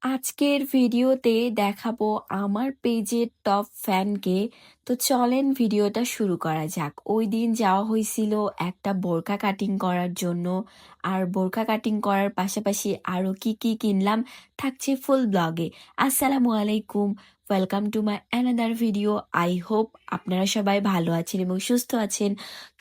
আজকের ভিডিওতে দেখাবো আমার পেজের টপ ফ্যানকে। তো চলেন ভিডিওটা শুরু করা যাক। ওই দিন যাওয়া হয়েছিল একটা বোরকা কাটিং করার জন্য, আর বোরকা কাটিং করার পাশাপাশি আরো কি কি কিনলাম থাকছে ফুল ব্লগে। আসসালামু আলাইকুম, welcome to my another video. I hope আপনারা সবাই ভালো আছেন এবং সুস্থ আছেন।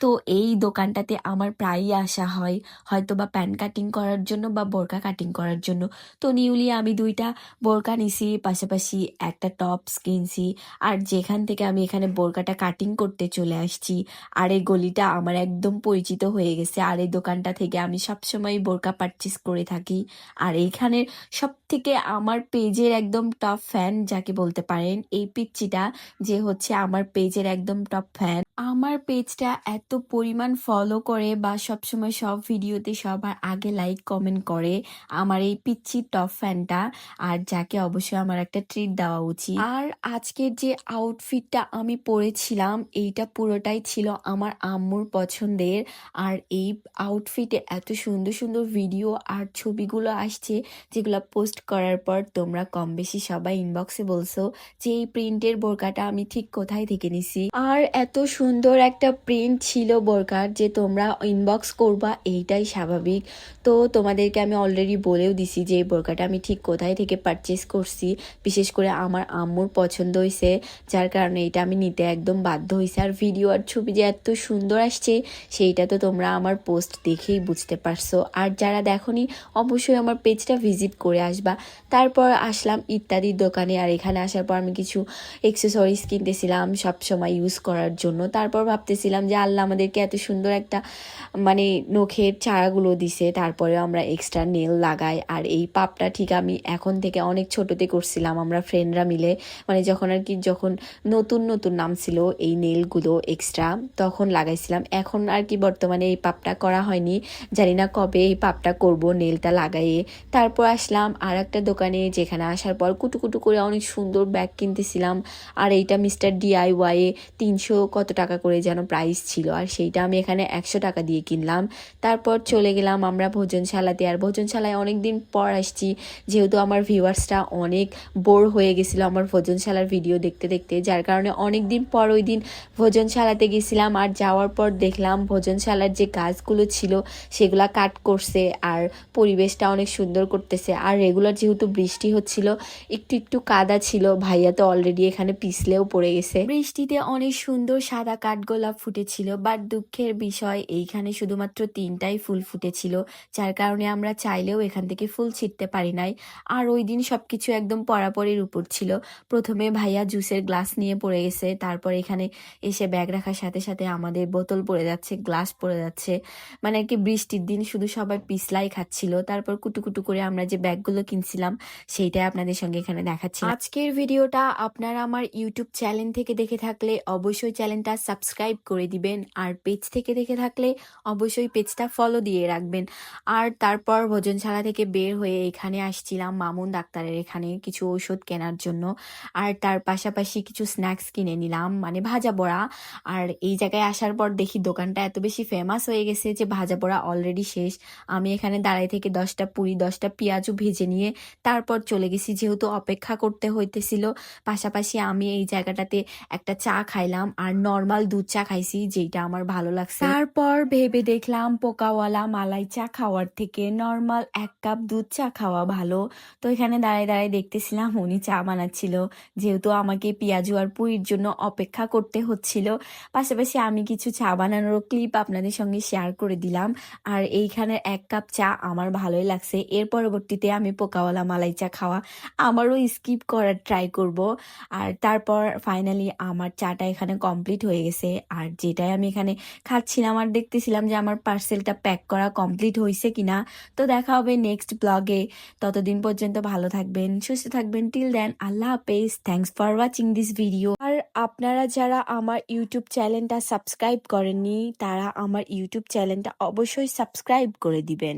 তো এই দোকানটাতে আমার প্রায়ই আসা হয়, হয়তো বা প্যান কাটিং করার জন্য বা বোরকা কাটিং করার জন্য। তো নিউলি আমি দুইটা বোরকা নিছি, পাশাপাশি একটা টপস কিনছি। আর যেখান থেকে আমি এখানে বোরকাটা কাটিং করতে চলে আসছি, আর এই গলিটা আমার একদম পরিচিত হয়ে গেছে। আর এই দোকানটা থেকে আমি সবসময় বোরকা পারচেস করে থাকি। আর এইখানে সব থেকে আমার পেজের একদম টপ ফ্যান যাকে বলতে পারেন, এই পিচ্চিটা যে হচ্ছে আমার পেজের একদম টপ ফ্যান। আমার পেজটা এত পরিমাণ ফলো করে বা সবসময় সব ভিডিওতে সবার আগে লাইক কমেন্ট করে আমার এই পিচ্ছি টপ ফ্যানটা, আর যাকে অবশ্যই আমার একটা ট্রিট দেওয়া উচিত। আর আজকের যে আউটফিটটা আমি পরেছিলাম এইটা পুরোটাই ছিল আমার আম্মুর পছন্দের। আর এই আউটফিটে এত সুন্দর সুন্দর ভিডিও আর ছবিগুলো আসছে, যেগুলো পোস্ট করার পর তোমরা কম বেশি সবাই ইনবক্সে বলছো যে এই প্রিন্টের বোরকাটা আমি ঠিক কোথায় থেকে নিছি। আর এত সুন্দর একটা প্রিন্ট ছিল বোরকার যে তোমরা ইনবক্স করবা এইটাই স্বাভাবিক। তো তোমাদেরকে আমি অলরেডি বলেও দিছি যে এই বোরকাটা আমি ঠিক কোথায় থেকে পারচেস করছি। বিশেষ করে আমার আম্মুর পছন্দ হয়েছে, যার কারণে এটা আমি নিতে একদম বাধ্য হয়েছি। আর ভিডিও আর ছবি যে এত সুন্দর আসছে সেইটা তো তোমরা আমার পোস্ট দেখেই বুঝতে পারছো। আর যারা দেখোনি অবশ্যই আমার পেজটা ভিজিট করে আসবা। তারপর আসলাম ইত্যাদির দোকানে, আর এখানে আসার পর আমি কিছু এক্সেসরিজ কিনতেছিলাম সব সময় ইউজ করার জন্য। তারপর ভাবতেছিলাম যে আল্লাহ আমাদেরকে এত সুন্দর একটা মানে নখের চারাগুলো দিছে, তারপরে আমরা এক্সট্রা নেল লাগাই। আর এই পাপটা ঠিক আমি এখন থেকে অনেক ছোটতে করছিলাম আমরা ফ্রেন্ডরা মিলে, মানে যখন আর কি যখন নতুন নতুন নাম ছিল এই নেলগুলো এক্সট্রা, তখন লাগাইছিলাম। এখন আর কি বর্তমানে এই পাপটা করা হয়নি, জানি না কবে এই পাপটা করব নেলটা লাগাইয়ে। তারপর আসলাম আর একটা দোকানে, যেখানে আসার পর কুটু কুটু করে অনেক সুন্দর ব্যাগ কিনতেছিলাম। আর এইটা মিস্টার DIY 300 কত টাকা করে যেন প্রাইস ছিল, আর সেইটা আমি এখানে 100 টাকা দিয়ে কিনলাম। তারপর চলে গেলাম আমরা ভোজনশালাতে। আর ভোজনশালায় অনেক দিন পর আসছি, যেহেতু আমার ভিউয়ার্সরা অনেক বোর হয়ে গেছিলো আমার ভোজনশালার ভিডিও দেখতে দেখতে, যার কারণে অনেক দিন পর ওই দিন ভোজনশালাতে গেছিলাম। আর যাওয়ার পর দেখলাম ভোজনশালার যে গাছগুলো ছিল সেগুলা কাট করছে, আর পরিবেশটা অনেক সুন্দর করতেছে। আর রেগুলার যেহেতু বৃষ্টি হচ্ছিল, একটু একটু কাদা ছিল, ভাইয়া তো অলরেডি এখানে পিছলেও পড়ে গেছে। বৃষ্টিতে অনেক সুন্দর সাদা কাঠগোলাপ ফুটেছিল, বাট দুঃখের বিষয় এইখানে শুধুমাত্র 3টাই ফুল ফুটেছিল, যার কারণে আমরা চাইলেও এখান থেকে ফুল ছিঁড়তে পারি নাই। আর ওই দিন সবকিছু একদম পরাপরের উপর ছিল। প্রথমে ভাইয়া জুসের গ্লাস নিয়ে পড়ে গেছে, তারপর এখানে এসে ব্যাগ রাখার সাথে সাথে আমাদের বোতল পড়ে যাচ্ছে, গ্লাস পড়ে যাচ্ছে, মানে আর কি বৃষ্টির দিন শুধু সবাই পিছলাই খাচ্ছিল। তারপর কুটুকুটু করে আমরা যে ব্যাগগুলো কিনছিলাম সেইটাই আপনাদের সঙ্গে এখানে দেখাচ্ছি। আজকের ভিডিওটা আপনারা আমার ইউটিউব চ্যানেল থেকে দেখে থাকলে অবশ্যই চ্যানেলটা সাবস্ক্রাইব করে দিবেন, আর পেজ থেকে দেখে থাকলে অবশ্যই পেজটা ফলো দিয়ে রাখবেন। আর তারপর ভোজনশালা থেকে বের হয়ে এখানে আসছিলাম মামুন ডাক্তারের এখানে কিছু ঔষধ কেনার জন্য। আর তার পাশাপাশি কিছু স্ন্যাক্স কিনে নিলাম, মানে ভাজা বড়া। আর এই জায়গায় আসার পর দেখি দোকানটা এত বেশি ফেমাস হয়ে গেছে যে ভাজা পোড়া অলরেডি শেষ। আমি এখানে দাঁড়াই থেকে 10টা পুরি 10টা পেঁয়াজও ভেজে নিয়ে তারপর চলে গেছি, যেহেতু অপেক্ষা করতে হইতেছিল। পাশাপাশি আমি এই জায়গাটাতে একটা চা খাইলাম, আর নর্মাল দুধ চা খাইছি, যেটা আমার ভালো লাগছে। তারপর ভেবে দেখলাম পোকাওয়ালা মালাই চা খাওয়ার থেকে নর্মাল 1 কাপ দুধ চা খাওয়া ভালো। তো এখানে দাঁড়ায় দাঁড়ায় দেখতেছিলাম উনি চা বানাচ্ছিল, যেহেতু আমাকে পেঁয়াজু আর পুরির জন্য অপেক্ষা করতে হচ্ছিল। পাশাপাশি আমি কিছু চা বানানোর ক্লিপ আপনাদের সঙ্গে শেয়ার করে দিলাম। আর এইখানের 1 কাপ চা আমার ভালোই লাগছে। এর পরবর্তীতে আমি পোকাওয়ালা মালাই চা খাওয়া আমারও স্কিপ করার ট্রাই করব। আর তারপর ফাইনালি আমার চাটা এখানে কমপ্লিট হয়ে গেছে, আর যেটাই আমি এখানে খাচ্ছিলাম আর দেখতেছিলাম যে আমার পার্সেলটা প্যাক করা কমপ্লিট হয়েছে কিনা। তো দেখা হবে নেক্সট ব্লগে। ততদিন পর্যন্ত ভালো থাকবেন, সুস্থ থাকবেন। টিল দেন আল্লাহ হাফেজ। Thanks for watching this video. আর আপনারা যারা আমার ইউটিউব চ্যানেলটা সাবস্ক্রাইব করেননি, তারা আমার ইউটিউব চ্যানেলটা অবশ্যই সাবস্ক্রাইব করে দিবেন।